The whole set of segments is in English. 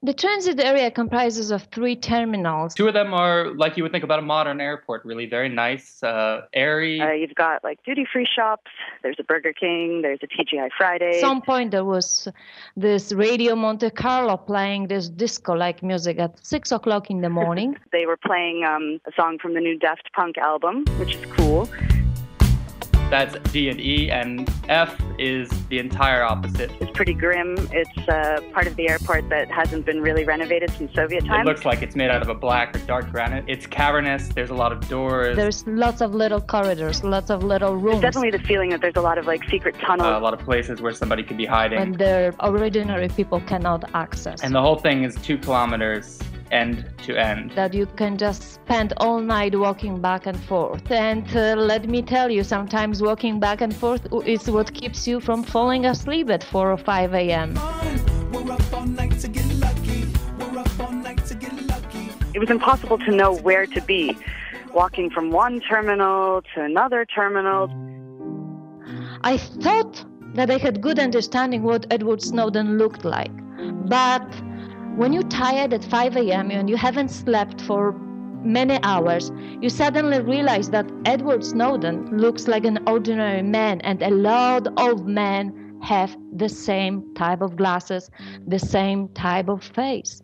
The transit area comprises of 3 terminals. Two of them are like you would think about a modern airport, really very nice, airy. You've got like duty-free shops, there's a Burger King, there's a TGI Friday. At some point there was this Radio Monte Carlo playing this disco-like music at 6 o'clock in the morning. They were playing a song from the new Daft Punk album, which is cool. That's D and E, and F is the entire opposite. It's pretty grim. It's part of the airport that hasn't been really renovated since Soviet times. It looks like it's made out of a black or dark granite. It's cavernous. There's a lot of doors. There's lots of little corridors, lots of little rooms. There's definitely the feeling that there's a lot of like secret tunnels. A lot of places where somebody could be hiding. And the ordinary people cannot access. And the whole thing is 2 kilometers end to end. That you can just spend all night walking back and forth. And let me tell you, sometimes walking back and forth is what keeps you from falling asleep at 4 or 5 a.m. It was impossible to know where to be, walking from one terminal to another terminal. I thought that I had good understanding what Edward Snowden looked like, but when you're tired at 5 a.m. and you haven't slept for many hours, you suddenly realize that Edward Snowden looks like an ordinary man, and a lot of men have the same type of glasses, the same type of face.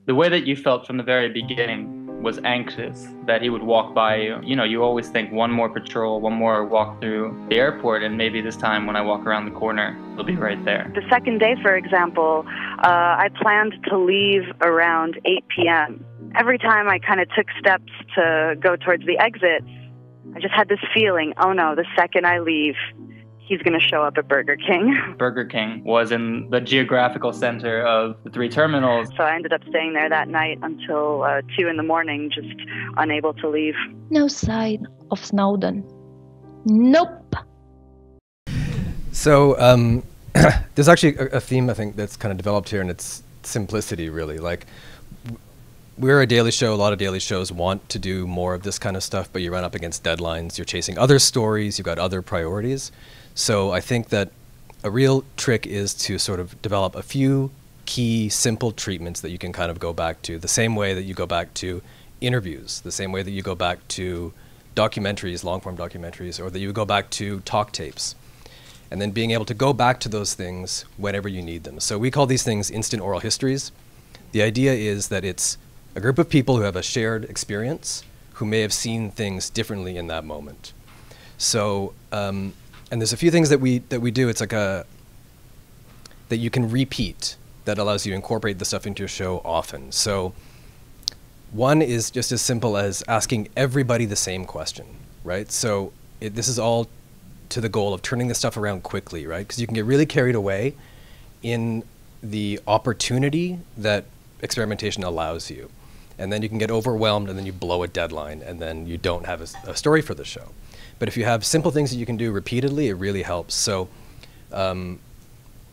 The way that you felt from the very beginning was anxious that he would walk by you. You know, you always think one more patrol, one more walk through the airport, and maybe this time when I walk around the corner, he'll be right there. The second day, for example, I planned to leave around 8 p.m. Every time I kind of took steps to go towards the exit, I just had this feeling, oh no, the second I leave, he's going to show up at Burger King. Burger King was in the geographical center of the 3 terminals. So I ended up staying there that night until 2 in the morning, just unable to leave. No sign of Snowden. Nope. So there's actually a theme, I think, that's kind of developed here, and it's simplicity, really. Like, we're a daily show. A lot of daily shows want to do more of this kind of stuff, but you run up against deadlines. You're chasing other stories. You've got other priorities. So I think that a real trick is to sort of develop a few key, simple treatments that you can kind of go back to, the same way that you go back to interviews, the same way that you go back to documentaries, long-form documentaries, or that you go back to talk tapes. And then being able to go back to those things whenever you need them. So we call these things instant oral histories. The idea is that it's a group of people who have a shared experience, who may have seen things differently in that moment. So, and there's a few things that we do. It's like that you can repeat that allows you to incorporate the stuff into your show often. So one is just as simple as asking everybody the same question, right? So this is all to the goal of turning the stuff around quickly, right? Because you can get really carried away in the opportunity that experimentation allows you. And then you can get overwhelmed, and then you blow a deadline, and then you don't have a story for the show. But if you have simple things that you can do repeatedly, it really helps. So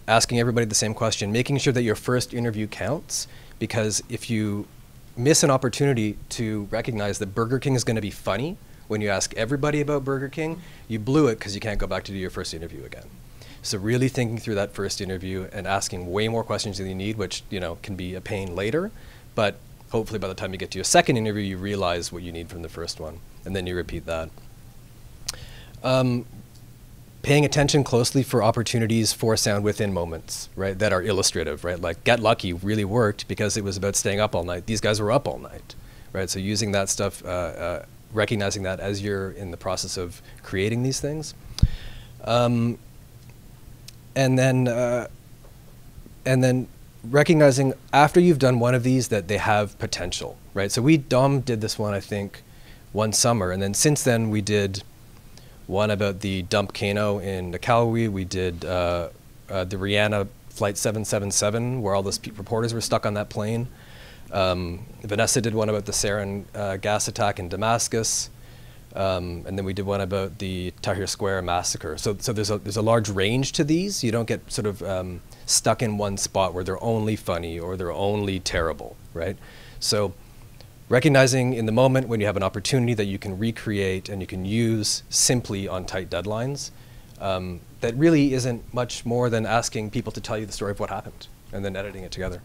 asking everybody the same question, making sure that your first interview counts, because if you miss an opportunity to recognize that Burger King is going to be funny when you ask everybody about Burger King, you blew it because you can't go back to do your first interview again. So really thinking through that first interview and asking way more questions than you need, which can be a pain later, but hopefully by the time you get to your second interview, you realize what you need from the first one, and then you repeat that. Paying attention closely for opportunities for sound within moments, right, that are illustrative, right? Like Get Lucky really worked because it was about staying up all night. These guys were up all night, right? So using that stuff, recognizing that as you're in the process of creating these things. And then recognizing after you've done one of these that they have potential, right? So Dom did this one, I think, one summer, and then since then we did one about the dump Kano in Nakalwi. We did the Rihanna Flight 777, where all those reporters were stuck on that plane. Vanessa did one about the sarin gas attack in Damascus. And then we did one about the Tahrir Square massacre. So there's a large range to these. You don't get sort of stuck in one spot where they're only funny or they're only terrible, right? So recognizing in the moment when you have an opportunity that you can recreate and you can use simply on tight deadlines, that really isn't much more than asking people to tell you the story of what happened and then editing it together.